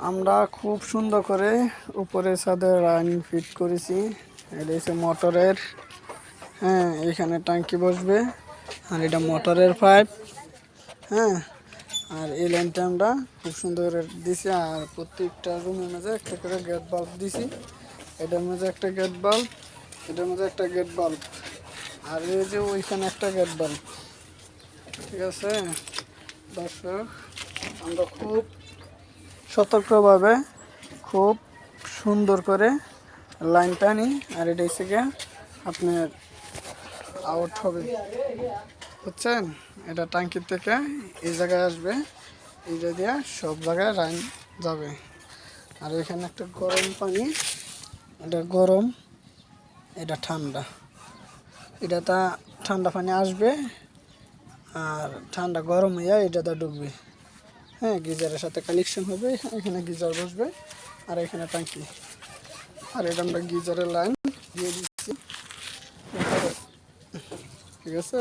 আমরা খুব সুন্দর করে উপরে ছাদে লাইন ফিট করেছি। এটা হচ্ছে মোটরের, হ্যাঁ, এখানে ট্যাঙ্কি বসবে আর এটা মোটরের পাইপ, হ্যাঁ। আর এই লাইনটা আমরা খুব সুন্দর করে দিছি। আর প্রত্যেকটা রুমের মাঝে একটা করে গেট বাল্ব দিছি। এটার মাঝে একটা গেট বাল্ব, এটার মাঝে একটা গেট বাল্ব, আর এই যে ওইখানে একটা গেট বাল্ব। ঠিক আছে দর্শক, আমরা খুব সতর্কভাবে খুব সুন্দর করে লাইন টানি। আর এটা হচ্ছে গিয়ে আপনার আউট হবে, বুঝছেন? এটা ট্যাঙ্কির থেকে এই জায়গায় আসবে, এইটা দিয়ে সব জায়গায় লাইন যাবে। আর এখানে একটা গরম পানি, এটা গরম, এটা ঠান্ডা। এটা ঠান্ডা পানি আসবে আর ঠান্ডা গরম হইয়া এটাতে ঢুকবে, হ্যাঁ। গিজারের সাথে কানেকশন হবে, এখানে গিজার বসবে আর এখানে ট্যাঙ্কি। আর এটা আমরা গিজারের লাইন দিয়ে দিচ্ছি, ঠিক আছে।